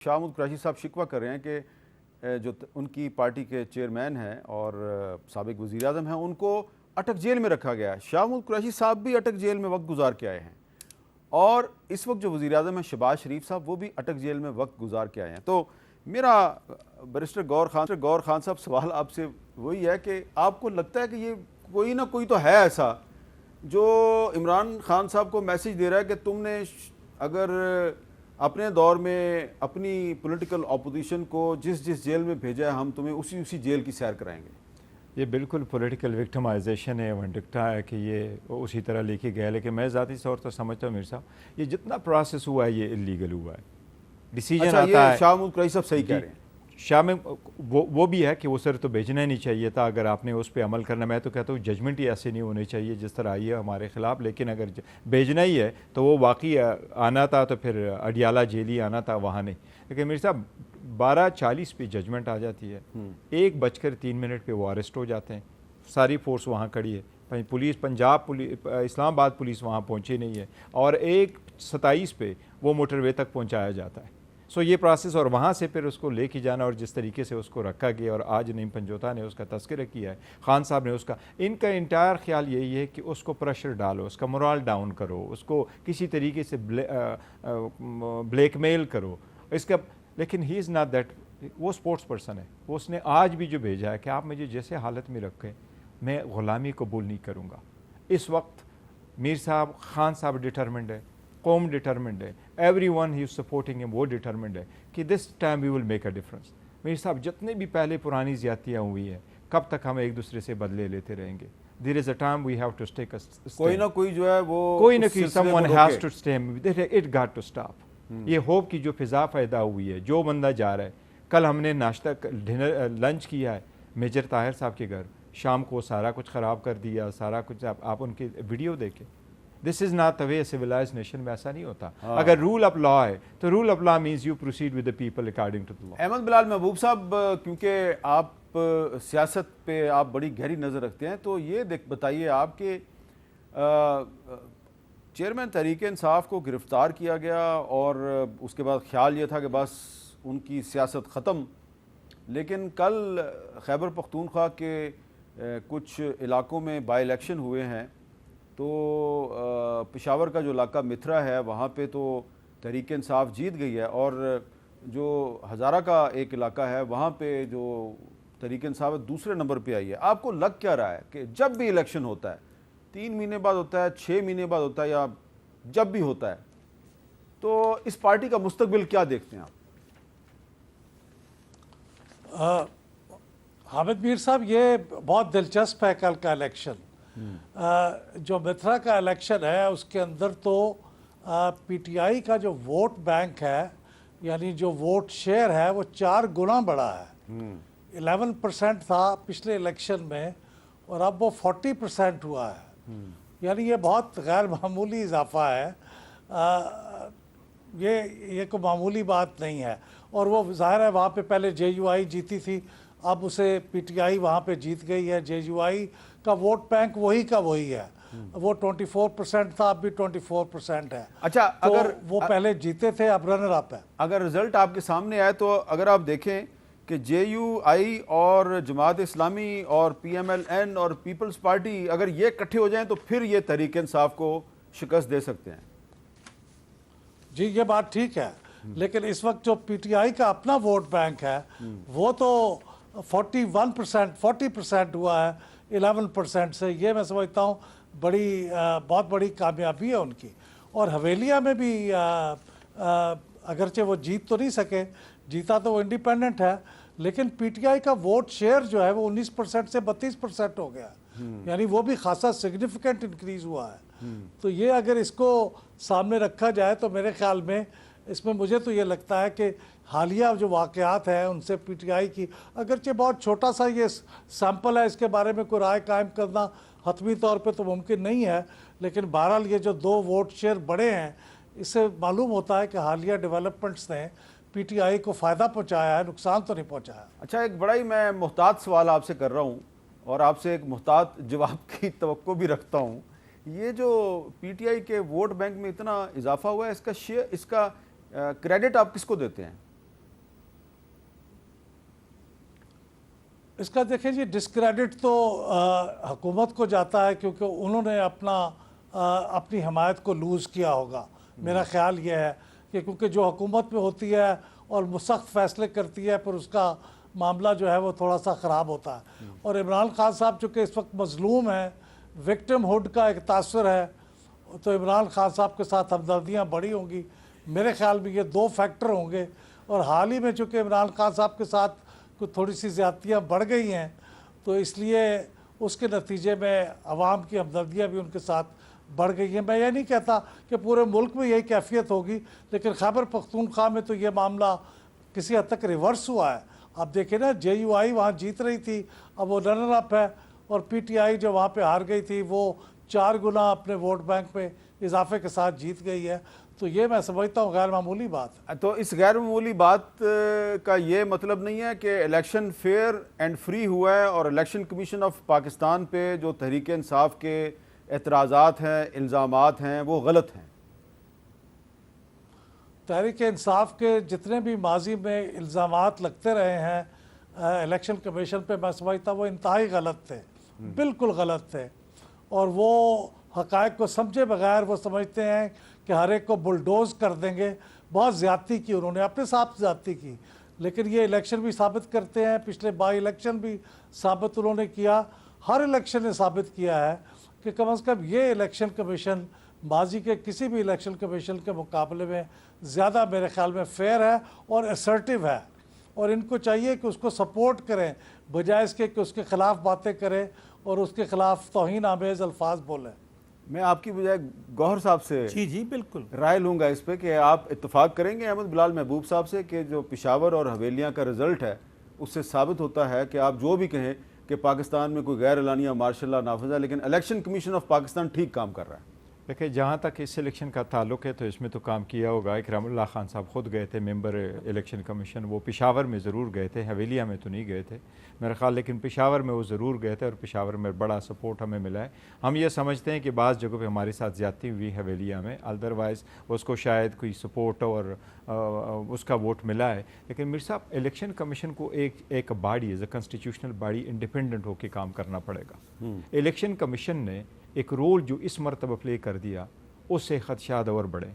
شاہ محمود قریشی صاحب شکوہ کر رہے ہیں کہ جو ان کی پارٹی کے چیئرمین ہیں اور سابق وزیر اعظم ہیں ان کو اٹک جیل میں رکھا گیا ہے۔ شاہ محمود قریشی صاحب بھی اٹک جیل میں وقت گزار کے آئے ہیں اور اس وقت جو وزیر اعظم ہیں شہباز شریف صاحب وہ بھی اٹک جیل میں وقت گزار کے آئے ہیں۔ تو میرا بیرسٹر گور خان صاحب سوال آپ سے وہی ہے کہ آپ کو لگتا ہے کہ یہ کوئی نہ کوئی تو ہے ایسا جو عمران خان صاحب کو میسج دے رہا ہے کہ تم نے اگر اپنے دور میں اپنی پولیٹیکل اپوزیشن کو جس جیل میں بھیجا ہے ہم تمہیں اسی جیل کی سیر کرائیں گے؟ یہ بالکل پولیٹیکل وکٹمائزیشن ہے، ونڈکٹا ہے کہ یہ اسی طرح لے کے گیا، لیکن میں ذاتی طور پر سمجھتا ہوں میر صاحب یہ جتنا پروسیس ہوا ہے یہ اللیگل ہوا ہے۔ ڈیسیجن آتا ہے، شاہ محمود قریشی صاحب صحیح کہہ رہے ہیں۔ شاہ میں وہ بھی ہے کہ وہ سر تو بھیجنا ہی نہیں چاہیے تھا اگر آپ نے اس پہ عمل کرنا۔ میں تو کہتا ہوں ججمنٹ ہی ایسے نہیں ہونے چاہیے جس طرح آئی ہے ہمارے خلاف، لیکن اگر بھیجنا ہی ہے تو وہ واقعی آنا تھا تو پھر اڈیالہ جیل ہی آنا تھا، وہاں نہیں۔ لیکن میرے صاحب 12:40 پہ ججمنٹ آ جاتی ہے، 1:03 پہ وہ اریسٹ ہو جاتے ہیں، ساری فورس وہاں کھڑی ہے، پولیس پنجاب پولیس اسلام آباد پولیس وہاں پہنچی نہیں ہے، اور 1:27 پہ وہ موٹر وے تک پہنچایا جاتا ہے۔ سو یہ پروسیس، اور وہاں سے پھر اس کو لے کے جانا، اور جس طریقے سے اس کو رکھا گیا، اور آج نعیم پنجوتا نے اس کا تذکرہ کیا ہے، خان صاحب نے اس کا، ان کا انٹائر خیال یہی ہے کہ اس کو پریشر ڈالو، اس کا morale ڈاؤن کرو، اس کو کسی طریقے سے بلیک میل کرو اس کا۔ لیکن ہی از ناٹ دیٹ، وہ اسپورٹس پرسن ہے، وہ اس نے آج بھی جو بھیجا ہے کہ آپ مجھے جیسے حالت میں رکھیں میں غلامی قبول نہیں کروں گا۔ اس وقت میر صاحب خان صاحب ڈٹرمنڈ ہے، قوم ڈٹرمنڈ ہے، every one he is supporting ہم، وہ ڈٹرمنڈ ہے کہ this time we will make a difference. Mir صاحب جتنے بھی پہلے پرانی زیادتیاں ہوئی ہیں کب تک ہم ایک دوسرے سے بدلے لیتے رہیں گے؟ There is a time we have to stake, کوئی نہ کوئی جو ہے وہ کوئی نہ کوئی someone has to stay, it got to stop. یہ ہوپ کی جو فضا پیدا ہوئی ہے، جو بندہ جا رہا ہے، کل ہم نے ناشتہ ڈنر لنچ کیا ہے میجر طاہر صاحب کے گھر، شام کو سارا کچھ خراب کر دیا، سارا کچھ آپ ان کی ویڈیو دیکھیں۔ This is not the way civilized nation میں ایسا نہیں ہوتا۔ اگر رول آف لا ہے تو rule of law means you proceed with the people according to the law. Ahmad Bilal Mahboob صاحب، کیونکہ آپ سیاست پہ آپ بڑی گہری نظر رکھتے ہیں، تو یہ بتائیے آپ کہ چیئرمین تحریک انصاف کو گرفتار کیا گیا اور اس کے بعد خیال یہ تھا کہ بس ان کی سیاست ختم، لیکن کل خیبر پختونخوا کے کچھ علاقوں میں بائی الیکشن ہوئے ہیں، تو پشاور کا جو علاقہ متھرا ہے وہاں پہ تو تحریک انصاف جیت گئی ہے، اور جو ہزارہ کا ایک علاقہ ہے وہاں پہ جو تحریک انصاف دوسرے نمبر پہ آئی ہے۔ آپ کو لگ کیا رہا ہے کہ جب بھی الیکشن ہوتا ہے، 3 مہینے بعد ہوتا ہے، 6 مہینے بعد ہوتا ہے، یا جب بھی ہوتا ہے، تو اس پارٹی کا مستقبل کیا دیکھتے ہیں آپ؟ حامد میر صاحب، یہ بہت دلچسپ ہے کل کا الیکشن۔ جو متھرا کا الیکشن ہے اس کے اندر تو پی ٹی آئی کا جو ووٹ بینک ہے، یعنی جو ووٹ شیئر ہے، وہ 4 گنا بڑا ہے۔ 11% تھا پچھلے الیکشن میں، اور اب وہ 40% ہوا ہے۔ یعنی یہ بہت غیر معمولی اضافہ ہے، یہ کوئی معمولی بات نہیں ہے۔ اور وہ ظاہر ہے وہاں پہ پہلے جے یو آئی جیتی تھی، اب اسے پی ٹی آئی وہاں پہ جیت گئی ہے۔ جے یو آئی کا ووٹ بینک وہی کا وہی ہے، وہ 24% تھا، اب بھی 24% ہے۔ اچھا، اگر وہ پہلے جیتے تھے، اب رنر اپ ہے۔ اگر رزلٹ آپ کے سامنے آئے تو اگر آپ دیکھیں کہ جے یو آئی اور جماعت اسلامی اور پی ایم ایل این اور پیپلز پارٹی اگر یہ اکٹھے ہو جائیں تو پھر یہ تحریک انصاف کو شکست دے سکتے ہیں۔ جی، یہ بات ٹھیک ہے، لیکن اس وقت جو پی ٹی آئی کا اپنا ووٹ بینک ہے وہ تو 40% ہوا ہے 11% سے۔ یہ میں سمجھتا ہوں بہت بڑی کامیابی ہے ان کی۔ اور حویلیہ میں بھی اگرچہ وہ جیت تو نہیں سکے، جیتا تو وہ انڈیپینڈنٹ ہے، لیکن پی ٹی آئی کا ووٹ شیئر جو ہے وہ 19% سے 32% ہو گیا، یعنی وہ بھی خاصا سگنیفیکنٹ انکریز ہوا ہے۔ تو یہ اگر اس کو سامنے رکھا جائے تو میرے خیال میں اس میں مجھے تو یہ لگتا ہے کہ حالیہ جو واقعات ہیں ان سے پی ٹی آئی کی، اگرچہ بہت چھوٹا سا یہ سیمپل ہے، اس کے بارے میں کوئی رائے قائم کرنا حتمی طور پہ تو ممکن نہیں ہے، لیکن بہرحال یہ جو 2 ووٹ شیئر بڑے ہیں، اس سے معلوم ہوتا ہے کہ حالیہ ڈیولپمنٹس نے پی ٹی آئی کو فائدہ پہنچایا ہے، نقصان تو نہیں پہنچایا۔ اچھا، ایک بڑا ہی میں محتاط سوال آپ سے کر رہا ہوں اور آپ سے ایک محتاط جواب کی توقع بھی رکھتا ہوں۔ یہ جو پی ٹی آئی کے ووٹ بینک میں اتنا اضافہ ہوا ہے، اس کا کریڈٹ آپ کس کو دیتے ہیں؟ اس کا دیکھیں جی ڈسکریڈٹ تو حکومت کو جاتا ہے کیونکہ انہوں نے اپنی حمایت کو لوز کیا ہوگا. میرا خیال یہ ہے کہ کیونکہ جو حکومت میں ہوتی ہے اور سخت فیصلے کرتی ہے پھر اس کا معاملہ جو ہے وہ تھوڑا سا خراب ہوتا ہے. اور عمران خان صاحب چونکہ اس وقت مظلوم ہیں, وکٹم ہوڈ کا ایک تاثر ہے, تو عمران خان صاحب کے ساتھ ہمدردیاں بڑی ہوں گی. میرے خیال میں یہ دو فیکٹر ہوں گے. اور حال ہی میں چونکہ عمران خان صاحب کے ساتھ کچھ تھوڑی سی زیادتیاں بڑھ گئی ہیں تو اس لیے اس کے نتیجے میں عوام کی ہمدردیاں بھی ان کے ساتھ بڑھ گئی ہیں. میں یہ نہیں کہتا کہ پورے ملک میں یہی کیفیت ہوگی, لیکن خیبر پختونخوا میں تو یہ معاملہ کسی حد تک ریورس ہوا ہے. آپ دیکھیں نا, JUI وہاں جیت رہی تھی, اب وہ رنر اپ ہے, اور PTI جو وہاں پہ ہار گئی تھی وہ 4 گنا اپنے ووٹ بینک میں اضافے کے ساتھ جیت گئی ہے. تو یہ میں سمجھتا ہوں غیر معمولی بات ہے. تو اس غیر معمولی بات کا یہ مطلب نہیں ہے کہ الیکشن فیئر اینڈ فری ہوا ہے, اور الیکشن کمیشن آف پاکستان پہ جو تحریک انصاف کے اعتراضات ہیں, الزامات ہیں, وہ غلط ہیں؟ تحریک انصاف کے جتنے بھی ماضی میں الزامات لگتے رہے ہیں الیکشن کمیشن پہ, میں سمجھتا وہ انتہائی غلط تھے, بالکل غلط تھے. اور وہ حقائق کو سمجھے بغیر وہ سمجھتے ہیں کہ ہر ایک کو بلڈوز کر دیں گے. بہت زیادتی کی انہوں نے, اپنے ساتھ زیادتی کی, لیکن یہ الیکشن بھی ثابت کرتے ہیں, پچھلے بائی الیکشن بھی ثابت انہوں نے کیا, ہر الیکشن نے ثابت کیا ہے کہ کم از کم یہ الیکشن کمیشن ماضی کے کسی بھی الیکشن کمیشن کے مقابلے میں زیادہ میرے خیال میں فیئر ہے اور اسرٹیو ہے. اور ان کو چاہیے کہ اس کو سپورٹ کریں بجائے اس کے کہ اس کے خلاف باتیں کریں اور اس کے خلاف توہین آمیز الفاظ بولیں. میں آپ کی بجائے گوہر صاحب سے جی بالکل رائے لوں گا اس پہ کہ آپ اتفاق کریں گے احمد بلال محبوب صاحب سے کہ جو پشاور اور حویلیاں کا رزلٹ ہے اس سے ثابت ہوتا ہے کہ آپ جو بھی کہیں کہ پاکستان میں کوئی غیر اعلانیہ مارشل لا نافذ ہے, لیکن الیکشن کمیشن آف پاکستان ٹھیک کام کر رہا ہے. دیکھیں جہاں تک اس الیکشن کا تعلق ہے تو اس میں تو کام کیا ہوگا. اکرام اللہ خان صاحب خود گئے تھے ممبر الیکشن کمیشن, وہ پشاور میں ضرور گئے تھے, حویلیہ میں تو نہیں گئے تھے میرا خیال, لیکن پشاور میں وہ ضرور گئے تھے اور پشاور میں بڑا سپورٹ ہمیں ملا ہے. ہم یہ سمجھتے ہیں کہ بعض جگہوں پہ ہمارے ساتھ زیادتی ہوئی حویلیہ میں, ادروائز اس کو شاید کوئی سپورٹ اور اس کا ووٹ ملا ہے. لیکن میر صاحب الیکشن کمیشن کو ایک body as a constitutional body independent ہو کے کام کرنا پڑے گا. الیکشن کمیشن نے ایک رول جو اس مرتبہ پلے کر دیا اس سے خدشات اور بڑھے.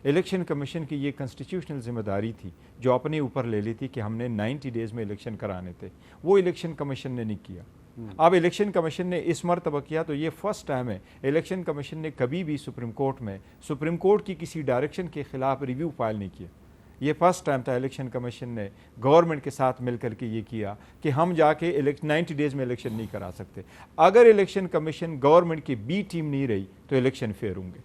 الیکشن کمیشن کی یہ کنسٹیٹیوشنل ذمہ داری تھی جو اپنے اوپر لے لی تھی کہ ہم نے 90 ڈیز میں الیکشن کرانے تھے, وہ الیکشن کمیشن نے نہیں کیا. اب الیکشن کمیشن نے اس مرتبہ کیا تو یہ فرسٹ ٹائم ہے الیکشن کمیشن نے کبھی بھی سپریم کورٹ میں سپریم کورٹ کی کسی ڈائریکشن کے خلاف ریویو فائل نہیں کیا. یہ فرسٹ ٹائم تھا الیکشن کمیشن نے گورنمنٹ کے ساتھ مل کر کے یہ کیا کہ ہم جا کے 90 ڈیز میں الیکشن نہیں کرا سکتے. اگر الیکشن کمیشن گورنمنٹ کی بی ٹیم نہیں رہی تو الیکشن فیئر ہوں گے.